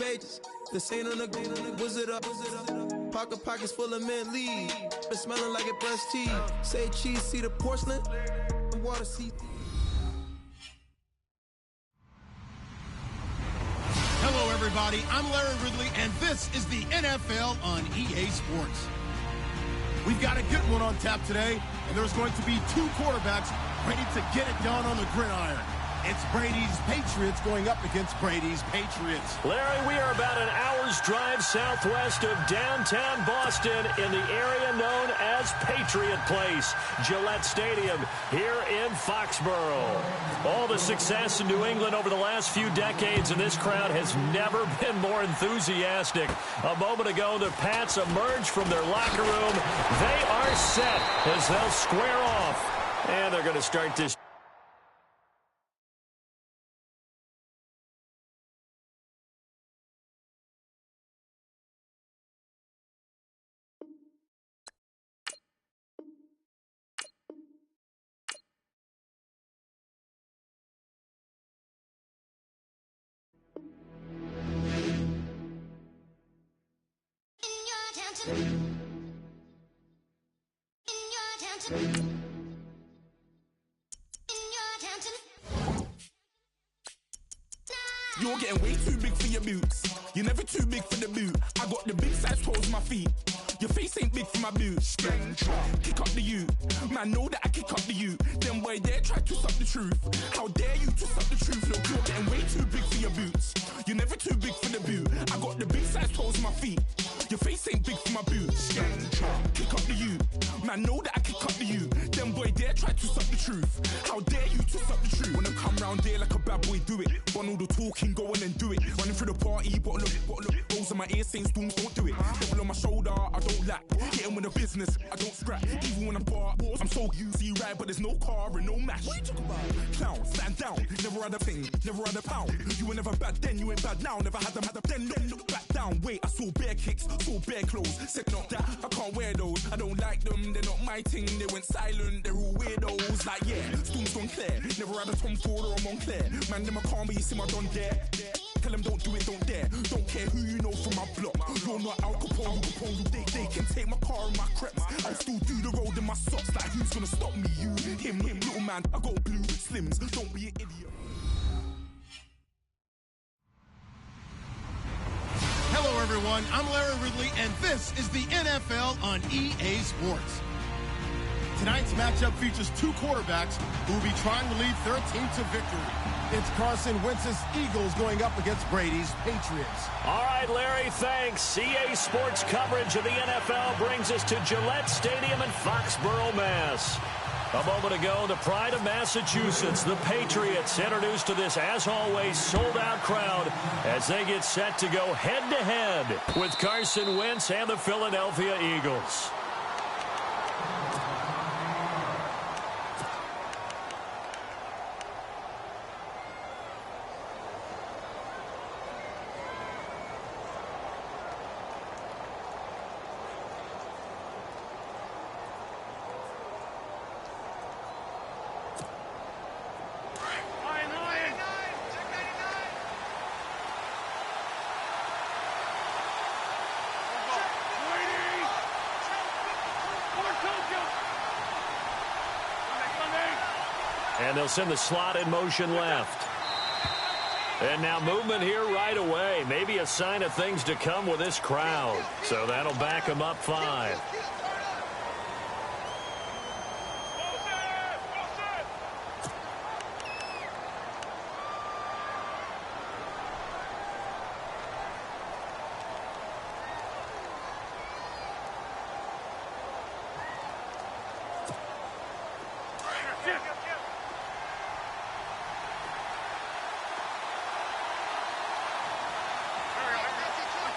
pages. This ain't on the wizard up. Pockets full of mint lead. It's smelling like it brushed tea. Say cheese, see the porcelain. Water, see. Hello, everybody. I'm Larry Ridley, and this is the NFL on EA Sports. We've got a good one on tap today, and there's going to be two quarterbacks ready to get it done on the gridiron. It's Brady's Patriots going up against Brady's Patriots. Larry, we are about an hour's drive southwest of downtown Boston in the area known as Patriot Place, Gillette Stadium, here in Foxborough. All the success in New England over the last few decades, and this crowd has never been more enthusiastic. A moment ago, the Pats emerged from their locker room. They are set as they'll square off, and they're going to start this. You're getting way too big for your boots. You're never too big for the boot. I got the big size toes on my feet. Your face ain't big for my boots. Kick up the you. Man, know that I kick up the you. Them boy there try to suck the truth. How dare you to suck the truth? Look, you're getting way too big for your boots. You're never too big for the boot. I got the big size toes on my feet. Your face ain't big for my boots. Kick up the you. Man, know that I kick up the you. Them boy there try to suck the truth. How dare you to suck the truth? When I come round there like a bad boy, do it. Run all the talking, go on and do it. Running through the party, bottle up. Rolls in my ear saying storms, don't do it. Devil on my shoulder, I don't lack. Hitting with the business, I don't scrap. Even when I'm bar, I'm so easy right, but there's no car and no match. What you talking about? Clown, stand down. Never had a thing, never had a pound. You were never bad then, you ain't bad now. Never had a then, look back down. Wait, I saw bare kicks, saw bare clothes. Said not that, I can't wear those. I don't like them, they're not my thing. They went silent, they're all weirdos. Like yeah, storm's gone clear. Never had a Tom Ford or a Montclair. Man, them I can't be, you see my done there. Tell them don't do it, don't dare. Don't care who you know from my block. You're not Al Capone, they can take my car and my creps. I'll still do the road in my socks. Like who's gonna stop me? You, him, little man. I got blue slims. Don't be an idiot. Hello, everyone. I'm Larry Ridley, and this is the NFL on EA Sports. Tonight's matchup features two quarterbacks who will be trying to lead their team to victory. It's Carson Wentz's Eagles going up against Brady's Patriots. All right, Larry, thanks. EA Sports coverage of the NFL brings us to Gillette Stadium in Foxborough, Mass. A moment ago, the pride of Massachusetts, the Patriots, introduced to this, as always, sold-out crowd as they get set to go head-to-head with Carson Wentz and the Philadelphia Eagles. And they'll send the slot in motion left. And now movement here right away. Maybe a sign of things to come with this crowd. So that'll back them up 5.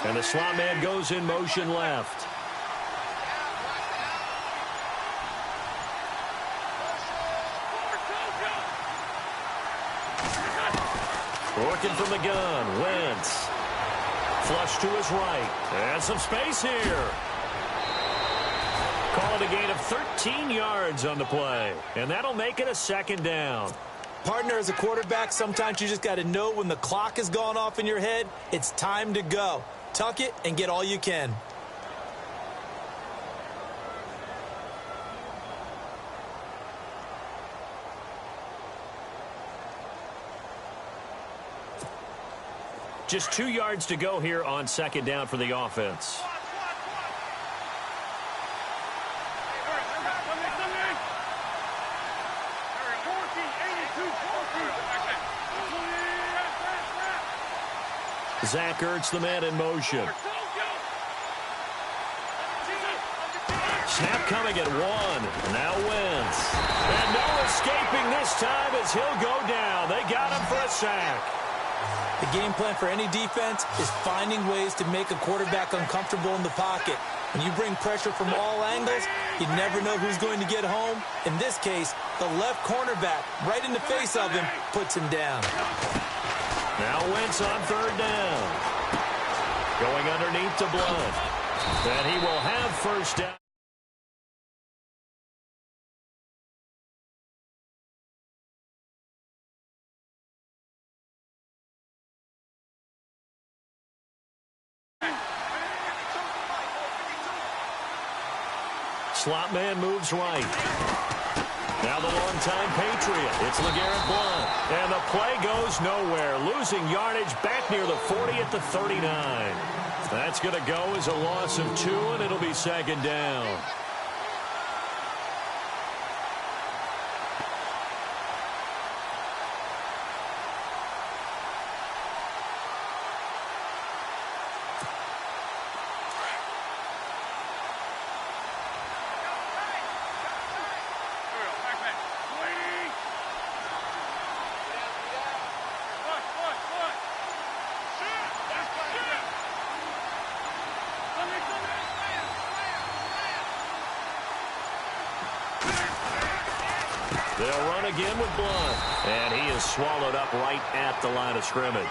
And the slot man goes in motion left. Working from the gun, Wentz. Flush to his right. And some space here. Call it a gain of 13 yards on the play. And that'll make it a second down. Partner, as a quarterback, sometimes you just got to know when the clock has gone off in your head, it's time to go. Tuck it and get all you can. Just 2 yards to go here on second down for the offense. Zach Ertz, the man in motion. Snap coming at 1. Now Wentz. And no escaping this time as he'll go down. They got him for a sack. The game plan for any defense is finding ways to make a quarterback uncomfortable in the pocket. When you bring pressure from all angles, you never know who's going to get home. In this case, the left cornerback, right in the face of him, puts him down. Now Wentz on third down. Going underneath to Blunt. And he will have first down. Slot man moves right. Now the longtime Patriot. It's LeGarrette Blount. And the play goes nowhere. Losing yardage back near the 40 at the 39. That's going to go as a loss of 2, and it'll be second down. They'll run again with Blount. And he is swallowed up right at the line of scrimmage.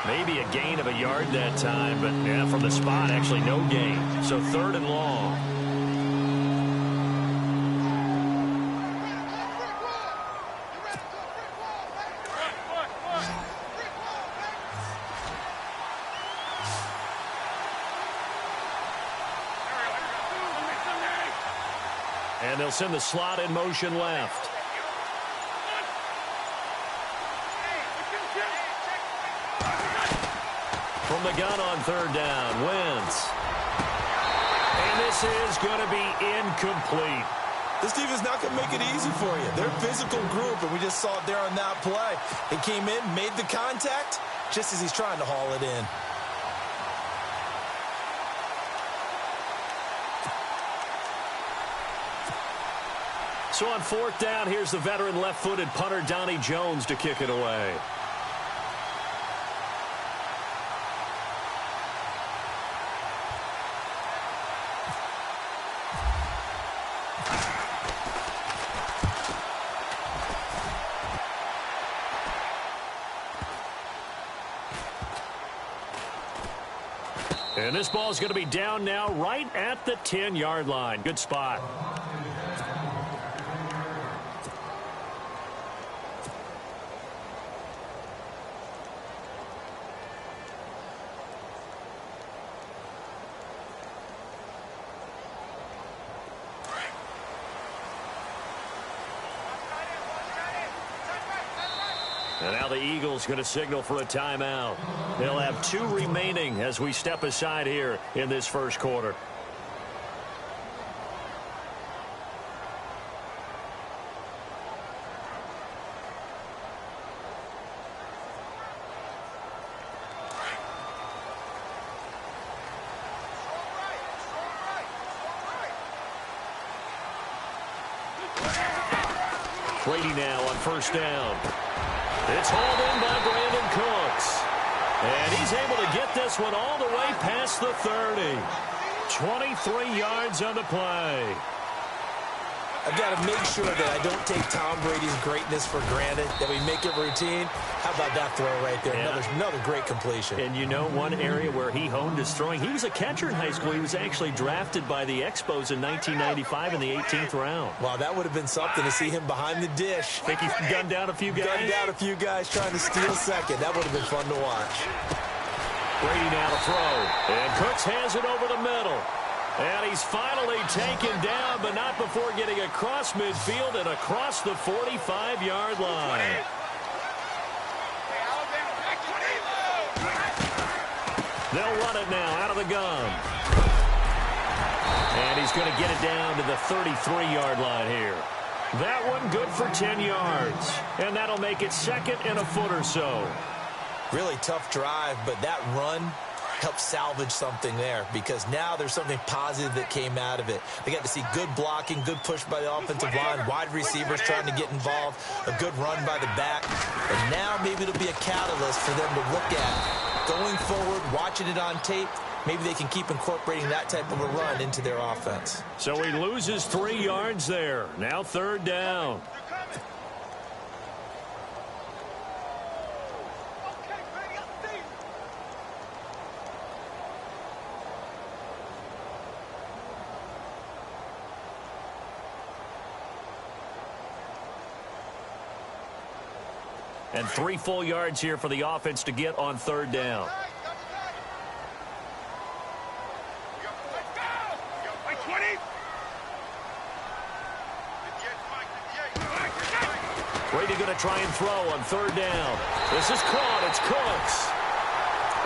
Maybe a gain of a yard that time, but yeah, from the spot, actually no gain. So 3rd and long. And they'll send the slot in motion left. From the gun on 3rd down, Wentz. And this is going to be incomplete. This defense not going to make it easy for you. They're a physical group, and we just saw it there on that play. He came in, made the contact, just as he's trying to haul it in. So on 4th down, here's the veteran left-footed punter Donnie Jones to kick it away. And this ball is going to be down now right at the 10-yard line. Good spot. And now the Eagles going to signal for a timeout. They'll have 2 remaining as we step aside here in this first quarter. Brady now on 1st down. It's hauled in by Brandon Cooks. And he's able to get this one all the way past the 30. 23 yards on the play. I've got to make sure that I don't take Tom Brady's greatness for granted, that we make it routine. How about that throw right there? Yeah. Another great completion. And you know one area where he honed his throwing? He was a catcher in high school. He was actually drafted by the Expos in 1995 in the 18th round. Wow, that would have been something to see him behind the dish. Think he gunned down a few guys? Gunned down a few guys trying to steal second. That would have been fun to watch. Brady now to throw. And Cooks has it over the middle. And he's finally taken down, but not before getting across midfield and across the 45-yard line. They'll run it now out of the gun. And he's going to get it down to the 33-yard line here. That one good for 10 yards. And that'll make it second and a foot or so. Really tough drive, but that run helped salvage something there because now there's something positive that came out of it. They got to see good blocking, good push by the offensive line, wide receivers trying to get involved, a good run by the back. And now maybe it'll be a catalyst for them to look at going forward, watching it on tape. Maybe they can keep incorporating that type of a run into their offense. So he loses 3 yards there. Now third down. And 3 full yards here for the offense to get on third down. Brady going to try and throw on third down. This is caught. It's Cooks.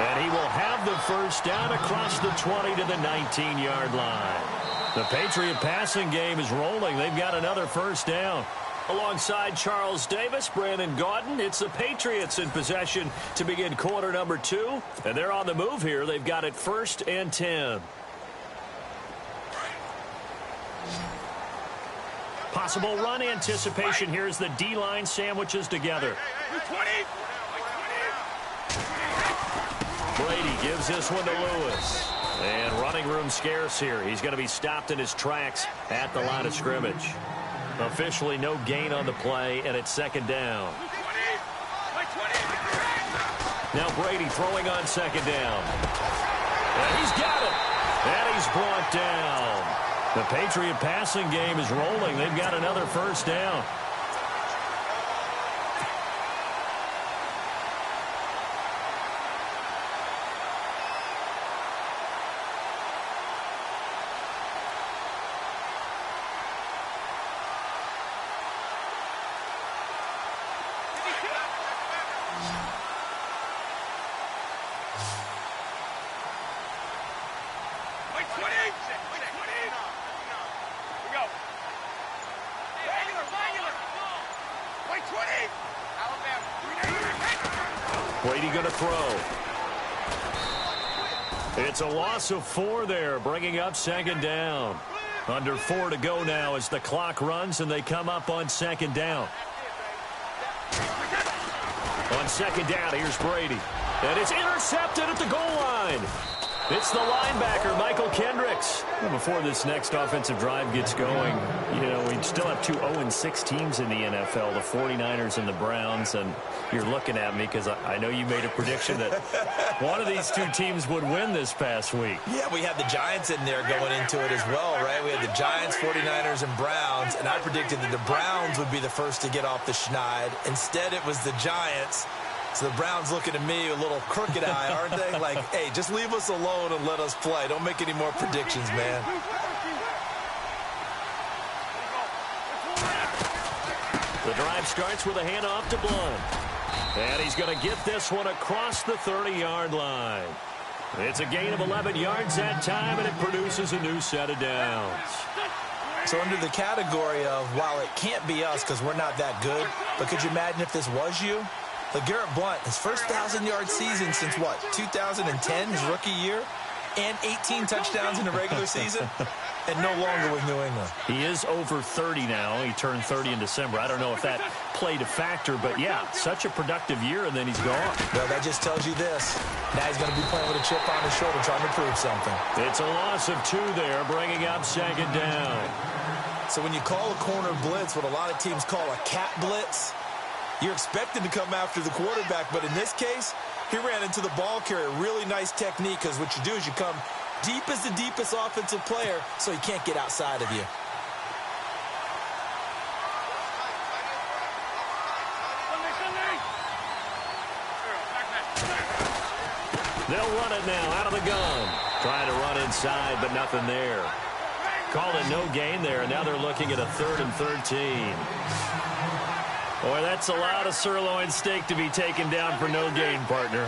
And he will have the first down across the 20 to the 19-yard line. The Patriot passing game is rolling. They've got another first down. Alongside Charles Davis, Brandon Gaudin, it's the Patriots in possession to begin quarter number 2. And they're on the move here. They've got it 1st and 10. Possible run anticipation here as the D-line sandwiches together. Brady gives this one to Lewis. And running room scarce here. He's going to be stopped in his tracks at the line of scrimmage. Officially no gain on the play, and it's second down. Now Brady throwing on second down. And he's got it. And he's brought down. The Patriot passing game is rolling. They've got another first down. Brady going to throw. It's a loss of 4 there, bringing up second down. Under 4 to go now as the clock runs and they come up on second down. On second down, here's Brady. And it's intercepted at the goal line. It's the linebacker, Michael Kendricks. Well, before this next offensive drive gets going, you know, we still have 2 0-6 teams in the NFL, the 49ers and the Browns. And you're looking at me because I know you made a prediction that one of these 2 teams would win this past week. Yeah, we had the Giants in there going into it as well, right? We had the Giants, 49ers, and Browns. And I predicted that the Browns would be the first to get off the schneid. Instead, it was the Giants. So the Browns looking at me with a little crooked eye, aren't they? Like, hey, just leave us alone and let us play. Don't make any more predictions, man. The drive starts with a handoff to Blunt. And he's going to get this one across the 30-yard line. It's a gain of 11 yards that time, and it produces a new set of downs. So under the category of, while it can't be us because we're not that good, but could you imagine if this was you? LeGarrette Blount, his first 1,000-yard season since, what, 2010, his rookie year? And 18 touchdowns in the regular season? And no longer with New England. He is over 30 now. He turned 30 in December. I don't know if that played a factor, but, yeah, such a productive year, and then he's gone. Well, that just tells you this. Now he's going to be playing with a chip on his shoulder trying to prove something. It's a loss of 2 there, bringing up second down. So when you call a corner blitz, what a lot of teams call a cat blitz, you're expected to come after the quarterback. But in this case, he ran into the ball carrier. Really nice technique, because what you do is you come deep as the deepest offensive player so he can't get outside of you. They'll run it now out of the gun. Trying to run inside, but nothing there. Called it no gain there, and now they're looking at a 3rd and 13. Boy, that's a lot of sirloin steak to be taken down for no gain, partner.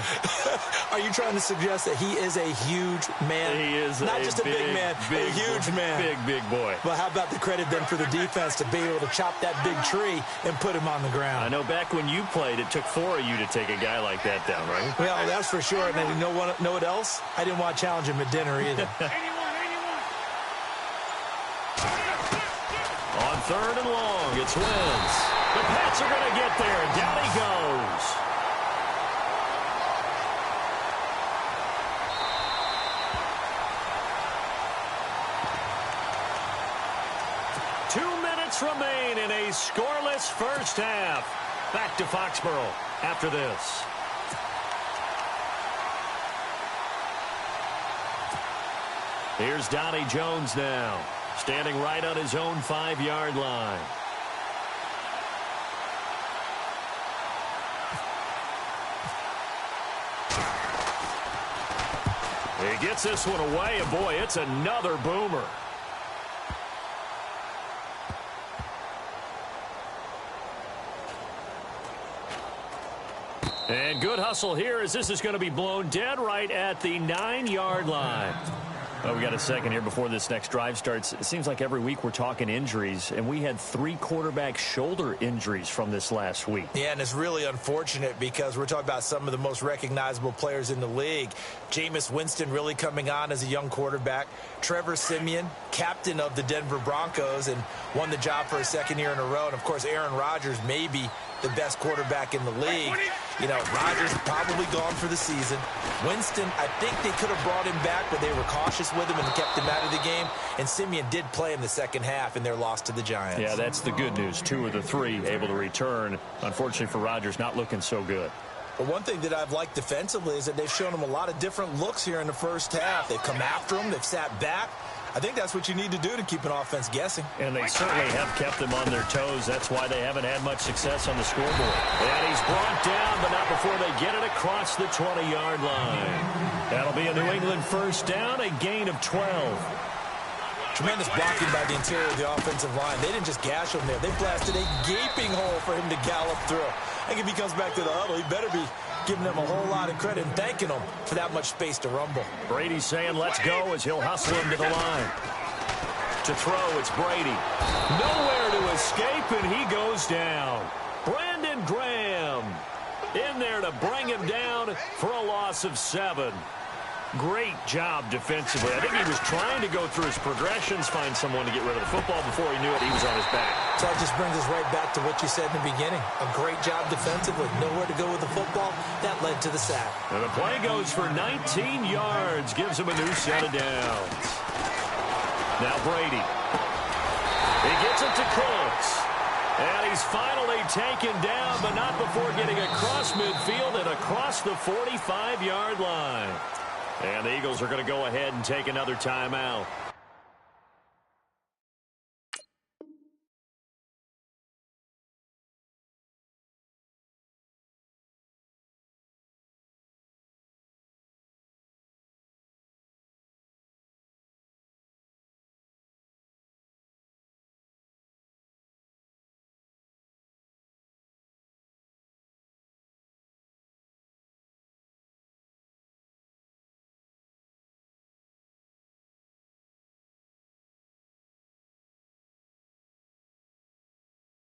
Are you trying to suggest that he is a huge man? He is not just a big man, a huge man. Big boy. Well, how about the credit then for the defense to be able to chop that big tree and put him on the ground? I know back when you played, it took 4 of you to take a guy like that down, right? Well, that's for sure. And then you know what else? I didn't want to challenge him at dinner either. On 3rd and long, it's Wentz. The Pats are going to get there, and down he goes. Two minutes remain in a scoreless first half. Back to Foxborough after this. Here's Donnie Jones now, standing right on his own 5-yard line. He gets this one away, and boy, it's another boomer. And good hustle here, as this is going to be blown dead right at the 9-yard line. Well, we got a second here before this next drive starts. It seems like every week we're talking injuries, and we had 3 quarterback shoulder injuries from this last week. Yeah, and it's really unfortunate because we're talking about some of the most recognizable players in the league. Jameis Winston really coming on as a young quarterback. Trevor Siemian, captain of the Denver Broncos, and won the job for a 2nd year in a row. And, of course, Aaron Rodgers may be the best quarterback in the league. You know, Rodgers probably gone for the season. Winston, I think they could have brought him back, but they were cautious with him and kept him out of the game. And Siemian did play in the second half in their loss to the Giants. Yeah, that's the good news. 2 of the 3 able to return. Unfortunately for Rodgers, not looking so good. But one thing that I've liked defensively is that they've shown him a lot of different looks here in the first half. They've come after him. They've sat back. I think that's what you need to do to keep an offense guessing. And they certainly have kept them on their toes. That's why they haven't had much success on the scoreboard. And he's brought down, but not before they get it across the 20-yard line. That'll be a New England first down, a gain of 12. Tremendous blocking by the interior of the offensive line. They didn't just gash him there. They blasted a gaping hole for him to gallop through. I think if he comes back to the huddle, he better be giving them a whole lot of credit and thanking them for that much space to rumble. Brady's saying let's go as he'll hustle him to the line. To throw, it's Brady. Nowhere to escape, and he goes down. Brandon Graham in there to bring him down for a loss of 7. Great job defensively. I think he was trying to go through his progressions, find someone to get rid of the football. Before he knew it, he was on his back. So it just brings us right back to what you said in the beginning. A great job defensively. Nowhere to go with the football. That led to the sack. And the play goes for 19 yards. Gives him a new set of downs. Now Brady. He gets it to Cooks. And he's finally taken down, but not before getting across midfield and across the 45-yard line. And the Eagles are going to go ahead and take another timeout.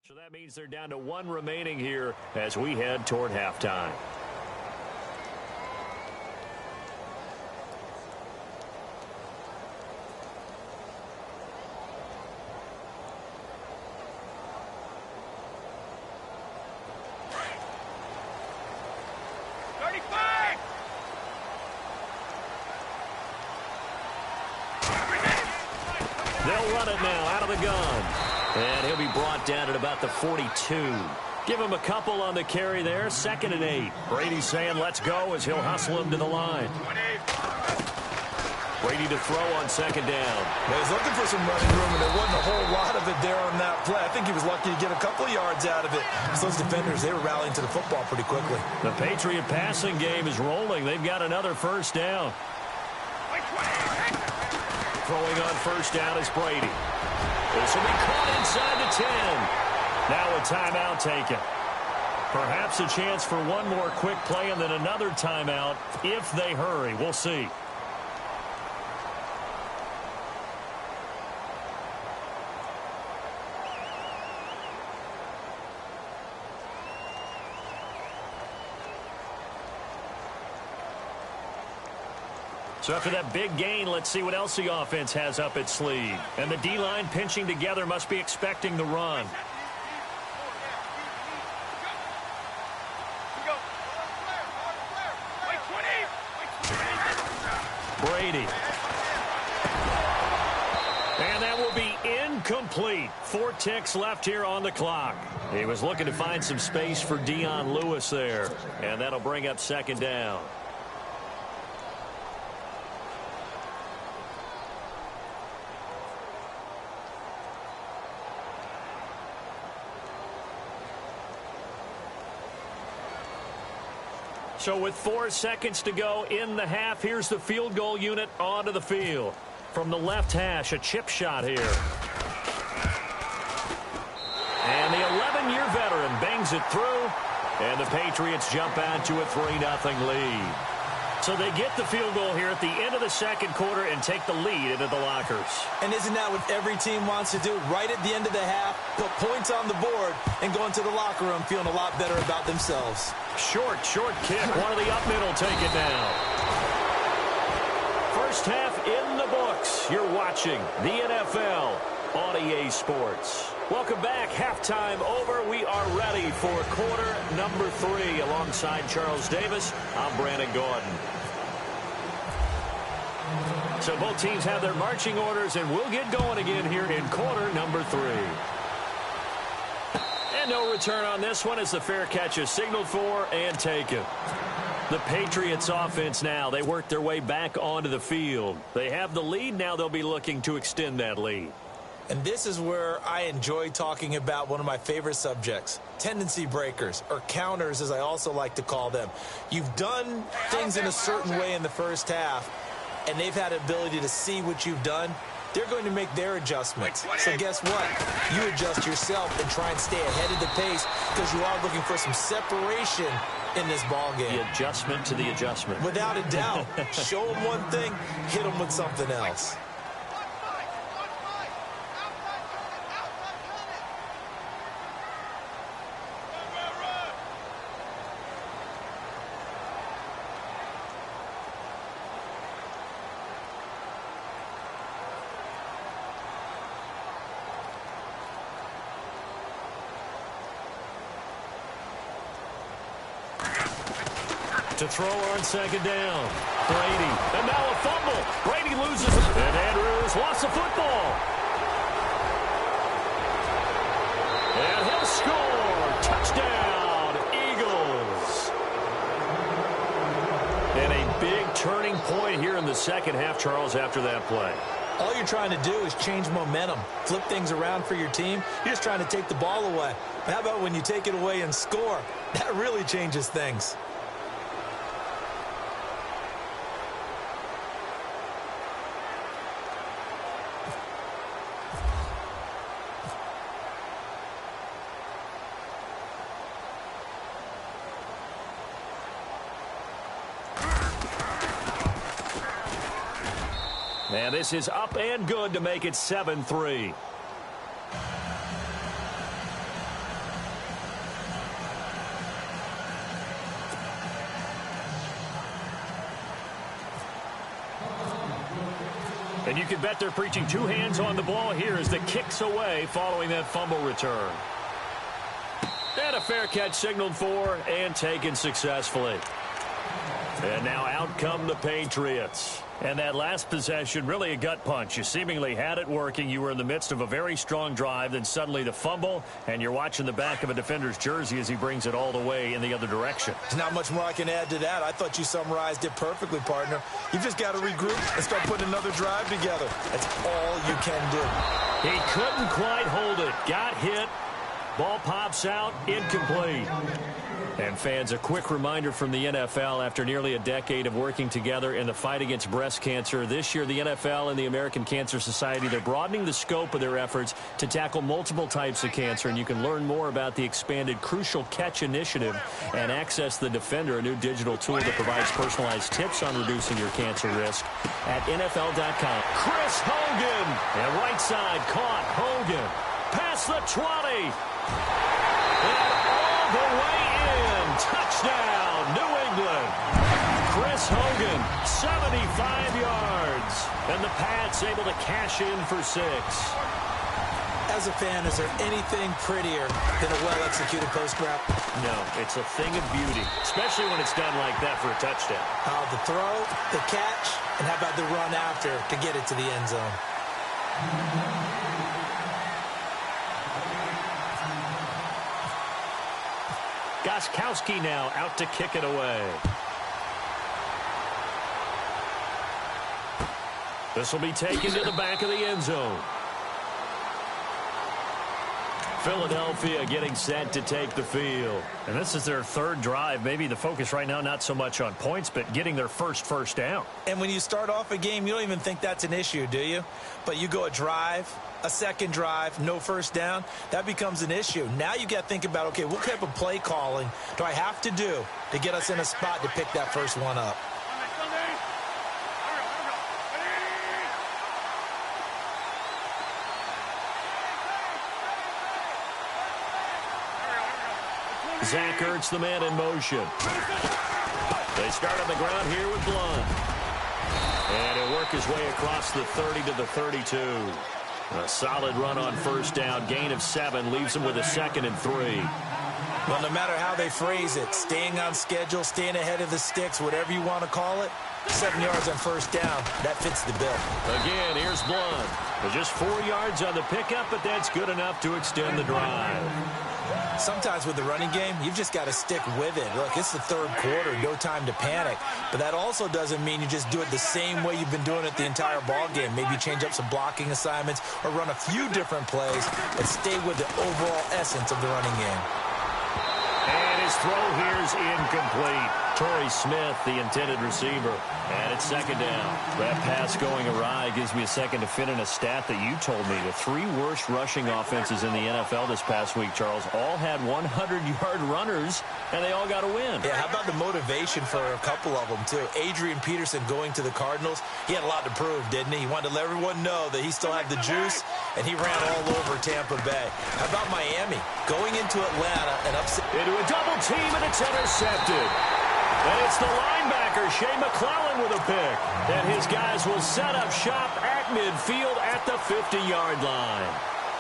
So that means they're down to 1 remaining here as we head toward halftime. They'll run it now out of the gun. And he'll be brought down at about the 42. Give him a couple on the carry there. 2nd and 8. Brady saying let's go as he'll hustle him to the line. Brady to throw on 2nd down. Well, he's looking for some running room, and there wasn't a whole lot of it there on that play. I think he was lucky to get a couple of yards out of it. So those defenders, they were rallying to the football pretty quickly. The Patriot passing game is rolling. They've got another 1st down. Throwing on 1st down is Brady. This will be caught inside the 10. Now a timeout taken. Perhaps a chance for one more quick play and then another timeout if they hurry. We'll see. So after that big gain, let's see what else the offense has up its sleeve. And the D-line pinching together must be expecting the run. Brady. And that will be incomplete. 4 ticks left here on the clock. He was looking to find some space for Dion Lewis there. And that'll bring up 2nd down. So with 4 seconds to go in the half, here's the field goal unit onto the field. From the left hash, a chip shot here. And the 11-year veteran bangs it through. And the Patriots jump out to a 3-0 lead. So they get the field goal here at the end of the 2nd quarter and take the lead into the lockers. And isn't that what every team wants to do? Right at the end of the half, put points on the board, and go into the locker room feeling a lot better about themselves. Short kick. One of the up middle take it down. First half in the books. You're watching the NFL on EA Sports. Welcome back. Halftime over. We are ready for quarter number 3. Alongside Charles Davis, I'm Brandon Gordon. So both teams have their marching orders, and we'll get going again here in quarter number 3. And no return on this one as the fair catch is signaled for and taken. The Patriots offense now, they work their way back onto the field. They have the lead. Now they'll be looking to extend that lead. And this is where I enjoy talking about one of my favorite subjects, tendency breakers, or counters as I also like to call them. You've done things in a certain way in the first half, and they've had the ability to see what you've done. They're going to make their adjustments. So guess what? You adjust yourself and try and stay ahead of the pace because you are looking for some separation in this ball game. The adjustment to the adjustment. Without a doubt. Show them one thing, hit them with something else. To throw on 2nd down. Brady. And now a fumble. Brady loses it. And Andrews lost the football. And he'll score. Touchdown, Eagles. And a big turning point here in the 2nd half, Charles, after that play. All you're trying to do is change momentum, flip things around for your team. You're just trying to take the ball away. But how about when you take it away and score? That really changes things. And this is up and good to make it 7-3. And you can bet they're preaching 2 hands on the ball here as the kick's away following that fumble return. And a fair catch signaled for and taken successfully. And now out come the Patriots. And that last possession, really a gut punch. You seemingly had it working. You were in the midst of a very strong drive. Then suddenly the fumble, and you're watching the back of a defender's jersey as he brings it all the way in the other direction. There's not much more I can add to that. I thought you summarized it perfectly, partner. You've just got to regroup and start putting another drive together. That's all you can do. He couldn't quite hold it. Got hit. Ball pops out. Incomplete. And fans, a quick reminder from the NFL, after nearly a decade of working together in the fight against breast cancer, this year the NFL and the American Cancer Society, they're broadening the scope of their efforts to tackle multiple types of cancer. And you can learn more about the expanded Crucial Catch initiative and access the Defender, a new digital tool that provides personalized tips on reducing your cancer risk at NFL.com. Chris Hogan, and right side caught. Hogan past the 20. And all the way in. Touchdown, New England. Chris Hogan, 75 yards. And the Pats able to cash in for 6. As a fan, is there anything prettier than a well-executed post route? No, it's a thing of beauty, especially when it's done like that for a touchdown. The throw, the catch, and how about the run after to get it to the end zone? Gostkowski now out to kick it away. This will be taken to the back of the end zone. Philadelphia getting set to take the field. And this is their third drive. Maybe the focus right now not so much on points, but getting their first down. And when you start off a game, you don't even think that's an issue, do you? But you go a drive, a second drive, no first down, that becomes an issue. Now you got to think about, okay, what type of play calling do I have to do to get us in a spot to pick that first one up? Zach Ertz, the man in motion. They start on the ground here with Blunt. And he'll work his way across the 30 to the 32. A solid run on first down. Gain of 7 leaves him with a 2nd and 3. Well, no matter how they phrase it, staying on schedule, staying ahead of the sticks, whatever you want to call it, 7 yards on first down, that fits the bill. Again, here's Blunt. Just 4 yards on the pickup, but that's good enough to extend the drive. Sometimes with the running game, you've just got to stick with it. Look, it's the third quarter, no time to panic. But that also doesn't mean you just do it the same way you've been doing it the entire ball game. Maybe change up some blocking assignments or run a few different plays, but stay with the overall essence of the running game. And his throw here's incomplete. Torrey Smith, the intended receiver. And it's 2nd down. That pass going awry gives me a second to fit in a stat that you told me. The 3 worst rushing offenses in the NFL this past week, Charles, all had 100-yard runners, and they all got a win. Yeah, how about the motivation for a couple of them, too? Adrian Peterson going to the Cardinals, he had a lot to prove, didn't he? He wanted to let everyone know that he still had the juice, and he ran all over Tampa Bay. How about Miami going into Atlanta and upset? Into a double team, and it's intercepted. And it's the linebacker, Shea McClellan, with a pick. And his guys will set up shop at midfield at the 50-yard line.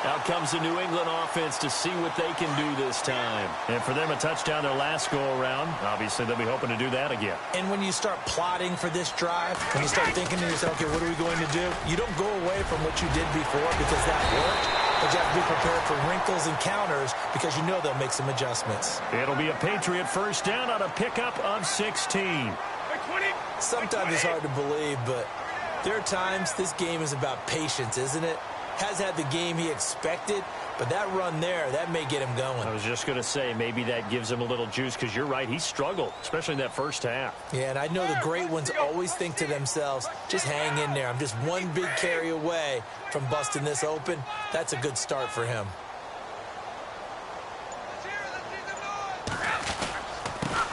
Out comes the New England offense to see what they can do this time. And for them, a touchdown their last go-around. Obviously, they'll be hoping to do that again. And when you start plotting for this drive, when you start thinking to yourself, okay, what are we going to do? You don't go away from what you did before because that worked. But you have to be prepared for wrinkles and counters because you know they'll make some adjustments. It'll be a Patriot first down on a pickup of 16. Sometimes it's hard to believe, but there are times this game is about patience, isn't it? Has had the game he expected, but that run there, that may get him going. I was just going to say, maybe that gives him a little juice because you're right, he struggled, especially in that first half. Yeah, and I know the great ones always think to themselves, just hang in there. I'm just one big carry away from busting this open. That's a good start for him.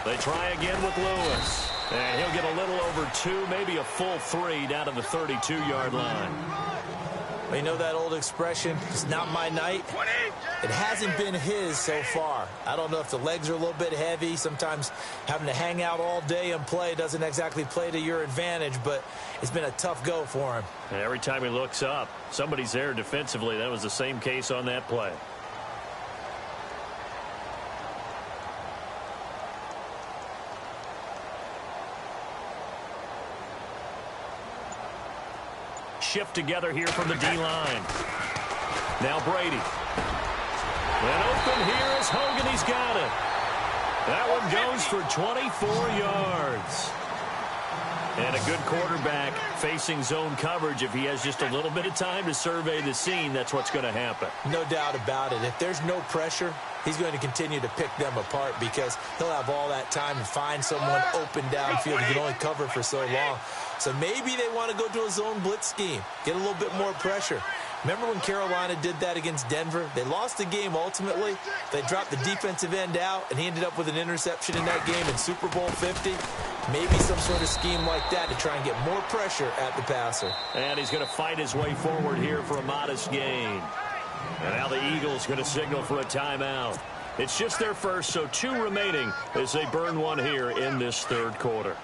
They try again with Lewis. And he'll get a little over 2, maybe a full 3 down to the 32-yard line. You know that old expression, it's not my night? It hasn't been his so far. I don't know if the legs are a little bit heavy. Sometimes having to hang out all day and play doesn't exactly play to your advantage, but it's been a tough go for him. And every time he looks up, somebody's there defensively. That was the same case on that play. shift together here from the D-line. Now Brady. And open here is Hogan. He's got it. That one goes for 24 yards. And a good quarterback facing zone coverage. If he has just a little bit of time to survey the scene, that's what's going to happen. No doubt about it. If there's no pressure, he's going to continue to pick them apart because he'll have all that time to find someone open downfield. He can only cover for so long. So maybe they want to go to a zone blitz scheme, get a little bit more pressure. Remember when Carolina did that against Denver? They lost the game ultimately. They dropped the defensive end out, and he ended up with an interception in that game in Super Bowl 50. Maybe some sort of scheme like that to try and get more pressure at the passer. And he's going to fight his way forward here for a modest gain. And now the Eagles going to signal for a timeout. It's just their first, so 2 remaining as they burn one here in this third quarter.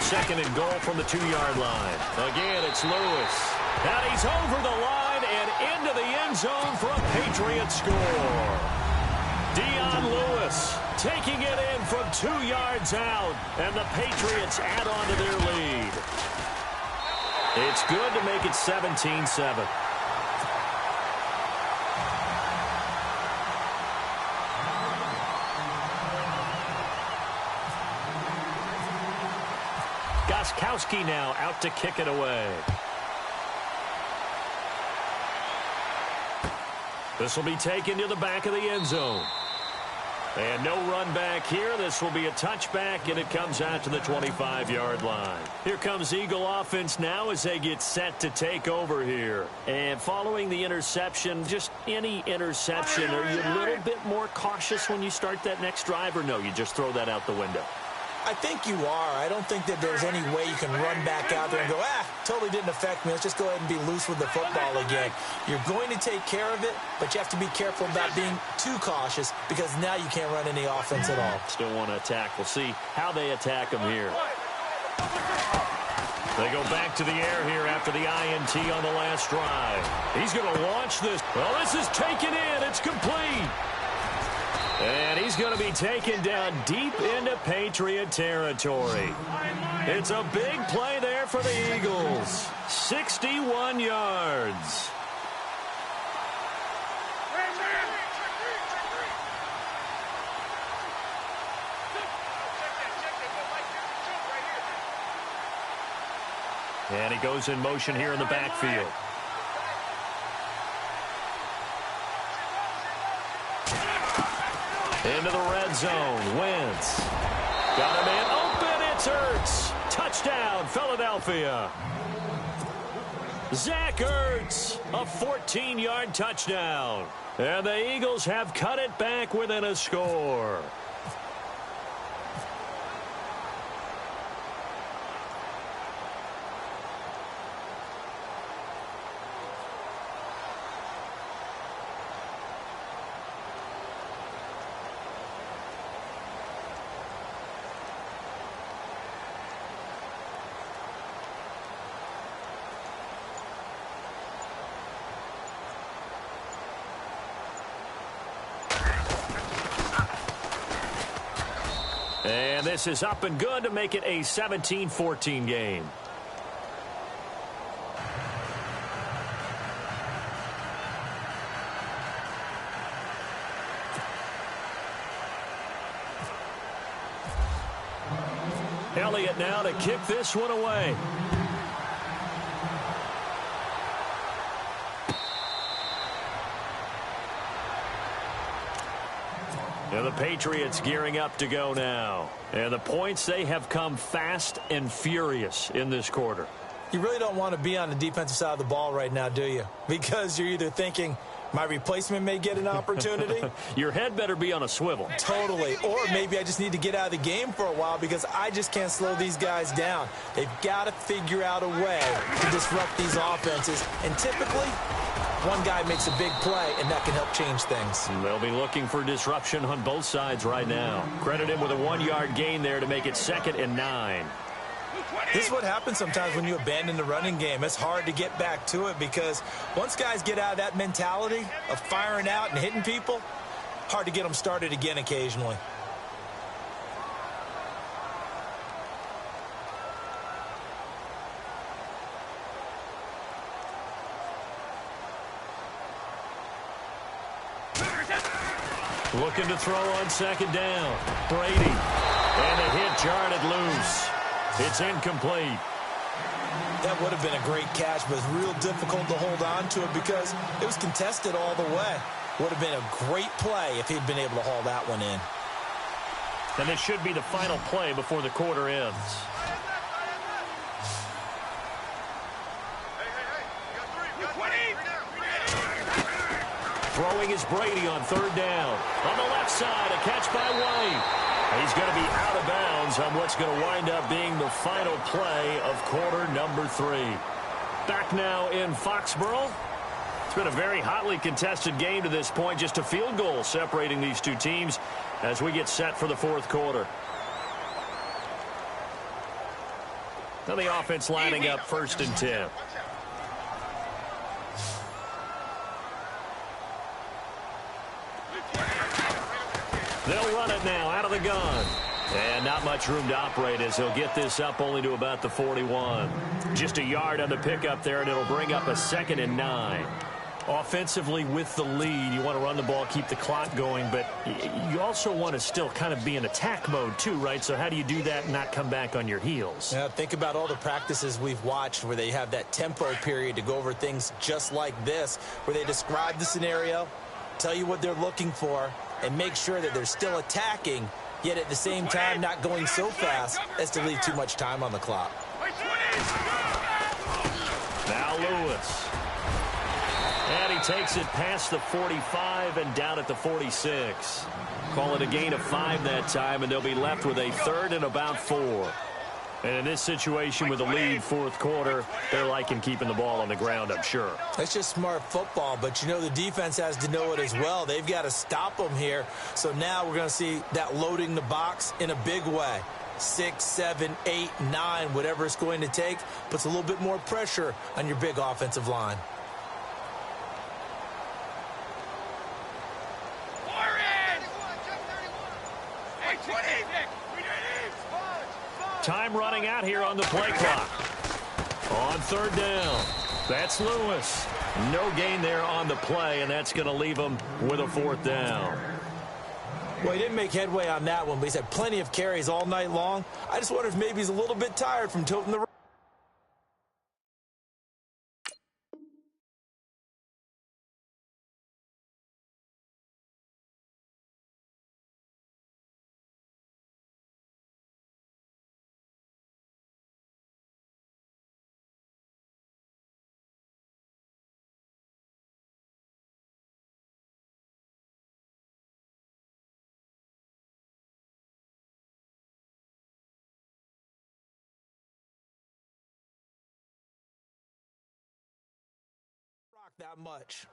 Second and goal from the 2-yard line. Again, it's Lewis. And he's over the line and into the end zone for a Patriot score. Dion Lewis taking it in from 2 yards out. And the Patriots add on to their lead. It's good to make it 17-7. Goskowski now out to kick it away. This will be taken to the back of the end zone. And no run back here. This will be a touchback, and it comes out to the 25-yard line. Here comes Eagle offense now as they get set to take over here. And following the interception, just any interception, are you a little bit more cautious when you start that next drive, or no, you just throw that out the window? I think you are. I don't think that there's any way you can run back out there and go, totally didn't affect me. Let's just go ahead and be loose with the football again. You're going to take care of it, but you have to be careful about being too cautious because now you can't run any offense at all. Still want to attack. We'll see how they attack them here. They go back to the air here after the INT on the last drive. He's going to launch this. Well, this is taken in. It's complete. And he's going to be taken down deep into Patriot territory. It's a big play there for the Eagles. 61 yards. And he goes in motion here in the backfield. Into the red zone. Wentz. Got a man open. It's Ertz. Touchdown, Philadelphia. Zach Ertz. A 14-yard touchdown. And the Eagles have cut it back within a score. And this is up and good to make it a 17-14 game. Elliott now to kick this one away. And the Patriots gearing up to go now. And the points, they have come fast and furious in this quarter. You really don't want to be on the defensive side of the ball right now, do you? Because you're either thinking, my replacement may get an opportunity. Your head better be on a swivel. Totally. Or maybe I just need to get out of the game for a while because I just can't slow these guys down. They've got to figure out a way to disrupt these offenses. And typically, one guy makes a big play, and that can help change things. They'll be looking for disruption on both sides right now. Credit him with a 1-yard gain there to make it 2nd and 9. This is what happens sometimes when you abandon the running game. It's hard to get back to it because once guys get out of that mentality of firing out and hitting people, hard to get them started again occasionally. Looking to throw on second down. Brady. And the hit jarred it loose. It's incomplete. That would have been a great catch, but it's real difficult to hold on to it because it was contested all the way. Would have been a great play if he'd been able to haul that one in. And this should be the final play before the quarter ends. Throwing is Brady on third down. On the left side, a catch by White. He's going to be out of bounds on what's going to wind up being the final play of quarter number 3. Back now in Foxborough. It's been a very hotly contested game to this point. Just a field goal separating these two teams as we get set for the fourth quarter. Now the offense lining up 1st and 10. They'll run it now out of the gun. And not much room to operate as he'll get this up only to about the 41. Just a yard on the pickup there, and it'll bring up a 2nd and 9. Offensively with the lead, you want to run the ball, keep the clock going, but you also want to still kind of be in attack mode too, right? So how do you do that and not come back on your heels? Yeah, think about all the practices we've watched where they have that tempo period to go over things just like this, where they describe the scenario, tell you what they're looking for, and make sure that they're still attacking, yet at the same time not going so fast as to leave too much time on the clock. Now Lewis. And he takes it past the 45 and down at the 46. Call it a gain of 5 that time, and they'll be left with a 3rd and about 4. And in this situation with the lead, fourth quarter, they're liking keeping the ball on the ground, I'm sure. That's just smart football, but you know the defense has to know it as well. They've got to stop them here. So now we're going to see that loading the box in a big way. 6, 7, 8, 9, whatever it's going to take, puts a little bit more pressure on your big offensive line. Time running out here on the play clock. On 3rd down. That's Lewis. No gain there on the play, and that's going to leave him with a 4th down. Well, he didn't make headway on that one, but he's had plenty of carries all night long. I just wonder if maybe he's a little bit tired from toting the... that much.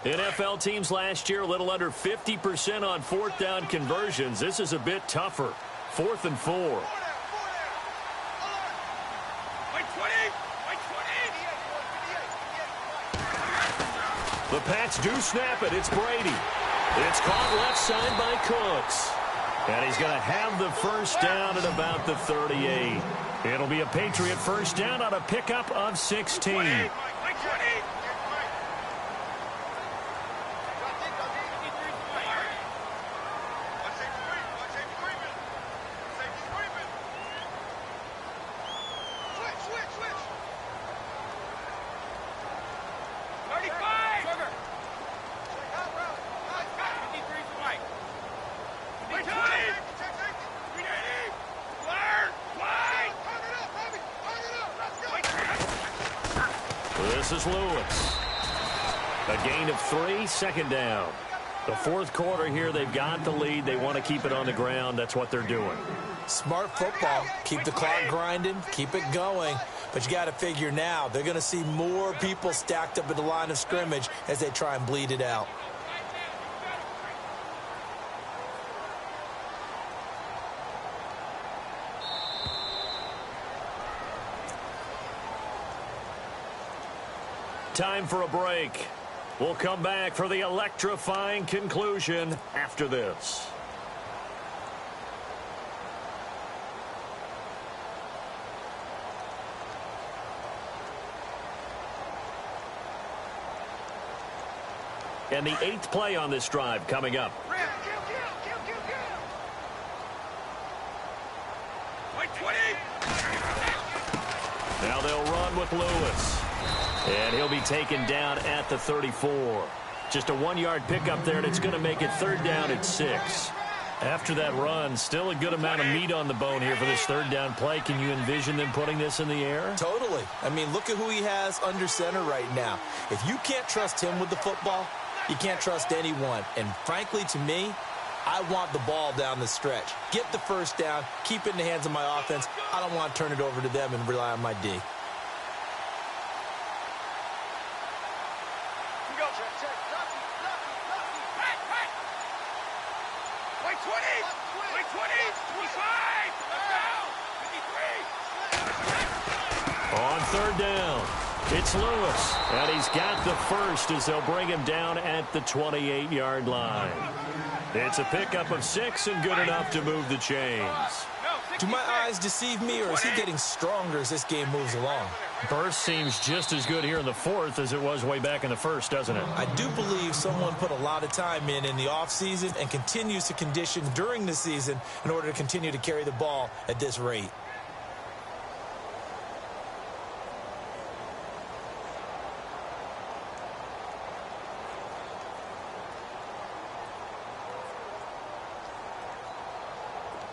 NFL teams last year a little under 50% on 4th down conversions. This is a bit tougher. 4th and 4. The Pats do snap it. It's Brady. It's caught left side by Cooks. And he's going to have the 1st down at about the 38. It'll be a Patriot 1st down on a pickup of 16. This is Lewis. A gain of 3, 2nd down. The fourth quarter here, they've got the lead. They want to keep it on the ground. That's what they're doing. Smart football. Keep the clock grinding. Keep it going. But you got to figure now, they're going to see more people stacked up at the line of scrimmage as they try and bleed it out. Time for a break. We'll come back for the electrifying conclusion after this. And the 8th play on this drive coming up. Now they'll run with Lewis. And he'll be taken down at the 34. Just a 1-yard pickup there, and it's going to make it 3rd down at 6. After that run, still a good amount of meat on the bone here for this 3rd down play. Can you envision them putting this in the air? Totally. I mean, look at who he has under center right now. If you can't trust him with the football, you can't trust anyone. And frankly, to me, I want the ball down the stretch. Get the 1st down, keep it in the hands of my offense. I don't want to turn it over to them and rely on my D. On 3rd down, it's Lewis, and he's got the 1st as they'll bring him down at the 28-yard line. It's a pickup of 6 and good enough to move the chains. Do my eyes deceive me, or is he getting stronger as this game moves along? Burst seems just as good here in the 4th as it was way back in the 1st, doesn't it? I do believe someone put a lot of time in the offseason and continues to condition during the season in order to continue to carry the ball at this rate.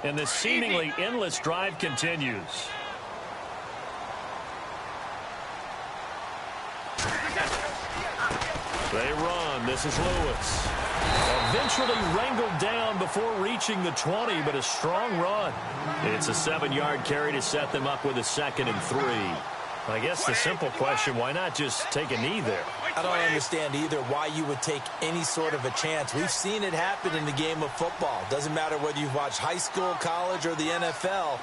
And this seemingly endless drive continues. They run. This is Lewis. Eventually wrangled down before reaching the 20, but a strong run. It's a 7-yard carry to set them up with a 2nd and 3. I guess the simple question, why not just take a knee there? I don't understand either why you would take any sort of a chance. We've seen it happen in the game of football. Doesn't matter whether you've watched high school, college, or the NFL.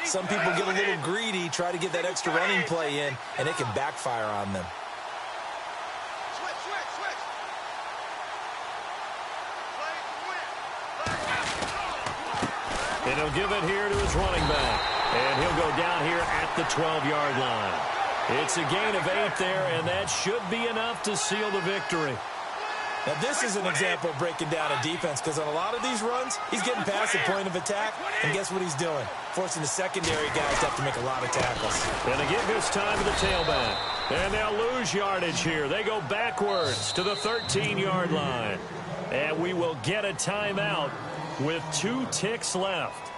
Some people get a little greedy, try to get that extra running play in, and it can backfire on them. And he'll give it here to his running back. And he'll go down here at the 12-yard line. It's a gain of 8 there, and that should be enough to seal the victory. Now, this is an example of breaking down a defense, because on a lot of these runs, he's getting past the point of attack, and guess what he's doing? Forcing the secondary guys to have to make a lot of tackles. And they give this time to the tailback. And they'll lose yardage here. They go backwards to the 13-yard line. And we will get a timeout with 2 ticks left.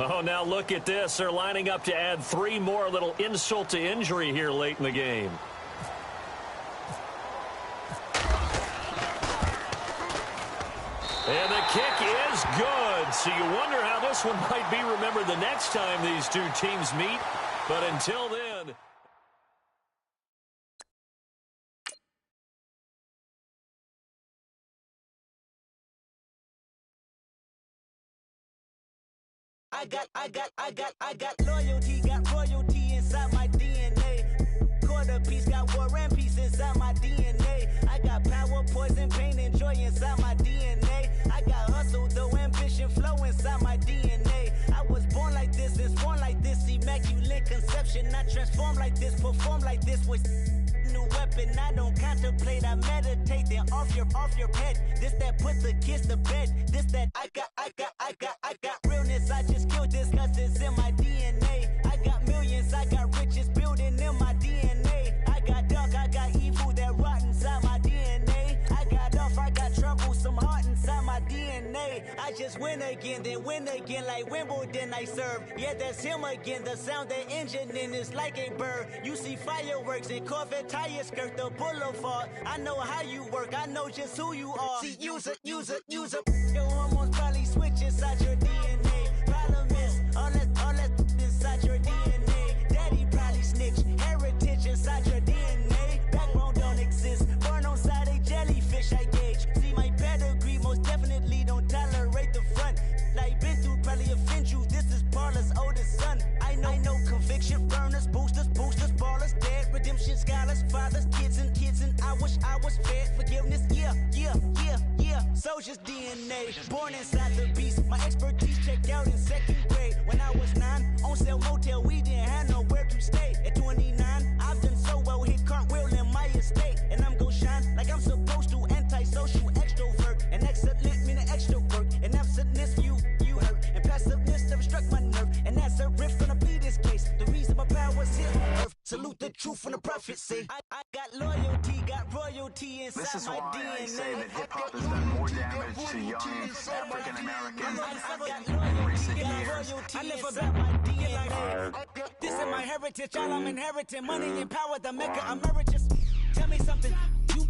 Oh, now look at this. They're lining up to add 3 more, a little insult to injury here late in the game. And the kick is good. So you wonder how this one might be remembered the next time these two teams meet. But until then... I got loyalty, got royalty inside my DNA. Quarter piece, got war and peace inside my DNA. I got power, poison, pain, and joy inside my DNA. I got hustle, though, ambition, flow inside my DNA. I was born like this, and born like this, immaculate conception. I transform like this, perform like this with new weapon. I don't contemplate, I meditate, then off your head. This that put the kids to bed. This that I got realness. I just killed this cause it's in my DNA. I got millions, I got riches building in my DNA. I got dark, I got evil that rot inside my DNA. I got off, I got trouble, some heart inside my DNA. DNA. I just win again, then win again like Wimbledon I serve. Yeah, that's him again. The sound that engine in is like a bird. You see fireworks and Corvette tires skirt the boulevard. I know how you work. I know just who you are. See, use a. Your hormones probably switch inside your DNA. Problem is, all that inside your DNA. Daddy probably snitch. Heritage inside your DNA. Backbone don't exist. Born on side a jellyfish, I gauge. See my pedigree, most definitely don't tolerate the front. Like been through probably offend you. This is Paula's oldest son. I know conviction burners, boosters, ballers, dead, redemption scholars, fathers, kids and I wish I was fed forgiveness. Yeah. Soldier's DNA, born inside the beast. My expertise checked out in second grade. When I was 9, on sale motel, we didn't have nowhere to stay. At 29, I've done so well, hit cartwheel in my estate. And I'm gon' shine like I'm supposed to, antisocial extrovert. And excellent meaning extra work. And absentness, you hurt. And passiveness never struck my nerve. And that's a riff gonna be this case. The reason my power's here on earth. Salute the truth from the prophecy. I got loyalty, got royalty inside this is my why DNA. I say that hip-hop has done more damage to young African Americans in recent years. I live about my DNA. This is my heritage, all I'm inheriting. Money and power, the maker emeritus. Tell me something, you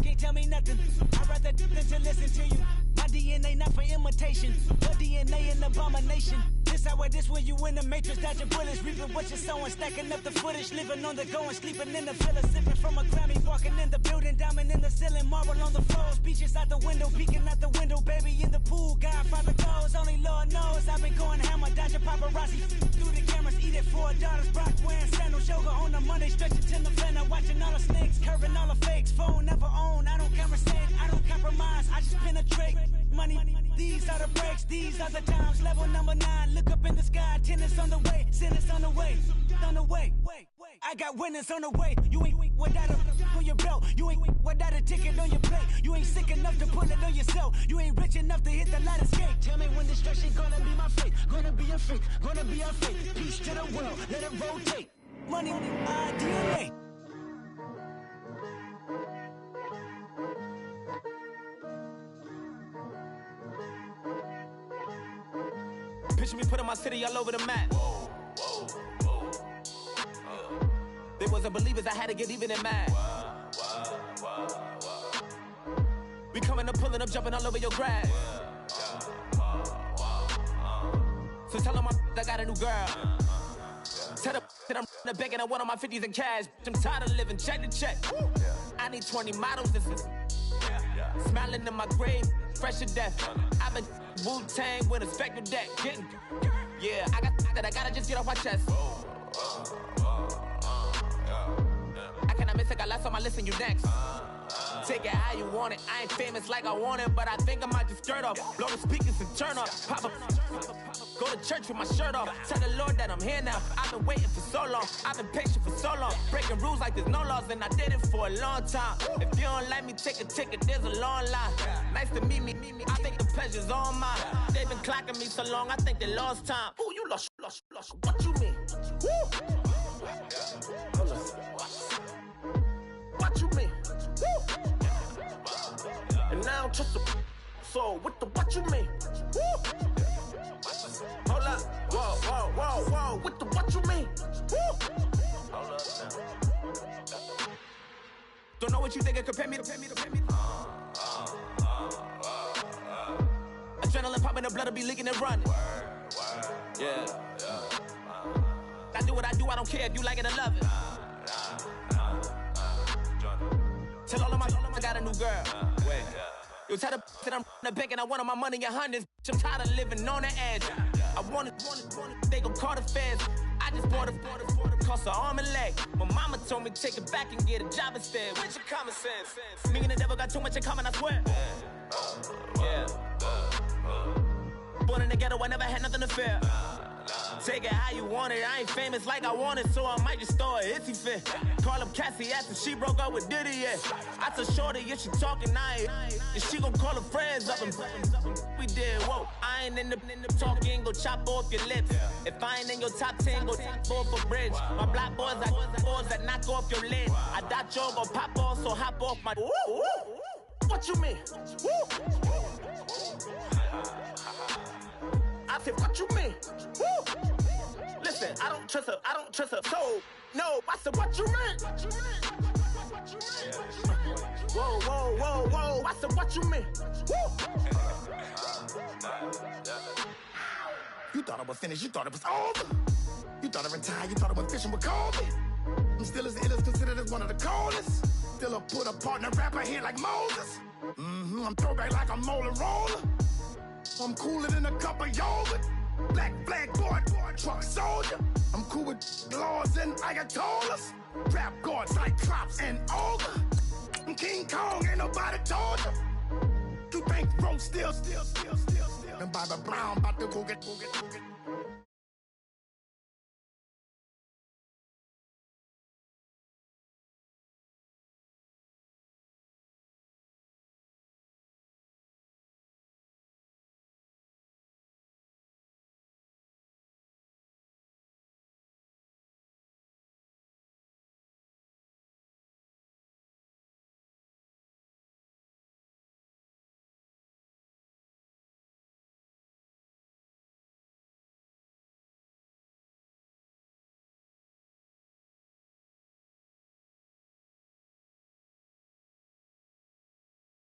can't tell me nothing. I'd rather than to listen to you. My DNA not for imitation. Your DNA an abomination. This how it is when you in the matrix, dodging bullets, reaping what you're sowing, stacking up the footage, living on the go and sleeping in the villa, sipping from a Grammy, walking in the building, diamond in the ceiling, marble on the floors, beaches out the window, peeking out the window, baby in the pool, Godfather goes, only Lord knows, I've been going hammer, dodging paparazzi, through the cameras, eating 4 daughters, Brock wearing sandals, yoga on the Monday, stretching till the November, watching all the snakes, curving all the fakes, phone never own, I don't conversate, I don't compromise, I just penetrate, money, these are the breaks, these are the times, level number 9, look up in the sky, tennis on the way, sentence on the way, I got winners on the way, you ain't without a on your belt, you ain't without a ticket on your plate, you ain't sick enough to pull it on yourself, you ain't rich enough to hit the ladder skate, tell me when destruction gonna be my fate, gonna be a fate, gonna be a fate, peace to the world, let it rotate, money, DNA. Picture me putting my city all over the map. They wasn't believers, I had to get even in mad. We coming up, pulling up, jumping all over your grass. So tell them I got a new girl. Tell them that I'm in the bank and I want all my 50s in cash. I'm tired of living check to check. I need 20 models, this is smiling in my grave, fresh to death. I've been Wu-Tang with a spectral deck. Yeah, I got that, I gotta just get off my chest. I cannot miss it, got last on my list and you next. Take it how you want it, I ain't famous like I want it, but I think I might just skirt off. Blow the speakers and turn up, pop up. Go to church with my shirt off, tell the Lord that I'm here now. I've been waiting for so long, I've been patient for so long. Breaking rules like there's no laws and I did it for a long time. If you don't like me, take a ticket, there's a long line. Nice to meet me, I think the pleasure's all mine. They've been clocking me so long, I think they lost time. Ooh, you lost, what you mean? Woo! What you mean? Woo! And now I don't trust the so what you mean? Woo! Hold up, whoa, with the what you mean? Woo! Hold up now. Don't know what you think, compare me to adrenaline popping, the blood will be leaking and running. Yeah. I do what I do, I don't care if you like it or love it. Tell all of my I got a new girl. Wait. You tell the that I'm in the bank and I want all my money in hundreds. I'm tired of living on the edge. I want it, they gon' call the feds. I just bought a cost an arm and leg. My mama told me take it back and get a job instead. Where's your common sense? Me and the devil got too much in common, I swear. Yeah. Born in the ghetto, I never had nothing to fear. Take it how you want it, I ain't famous like I want it, so I might just throw a hissy fit. Call up Cassie after she broke up with Diddy, yeah. I told Shorty if she talking, I ain't. And she gon' call her friends up and we did, whoa. I ain't in the talking, go chop off your lips. If I ain't in your top 10, go top off a bridge. My black boys, I got boys that knock off your lid. I doubt y'all gon' pop off, so hop off my. What you mean? Woo! said, what you mean? Woo! Listen, I don't trust her soul. No, I said, what you mean? Whoa, whoa, whoa, whoa. I said, what you mean? Woo! You thought I was finished, you thought it was over. You thought I retired, you thought I went fishing with Kobe. I'm still as ill as considered as one of the coldest. Still a put a partner rapper here like Moses. I'm throwback like a molar roller. I'm cooler than a cup of yogurt. Black flag boy, truck soldier. I'm cool with laws and Ayatollahs. Rap gods like Klops and Ogre. I'm King Kong, ain't nobody told you. You think Rome still. And Bobby Brown about to go get.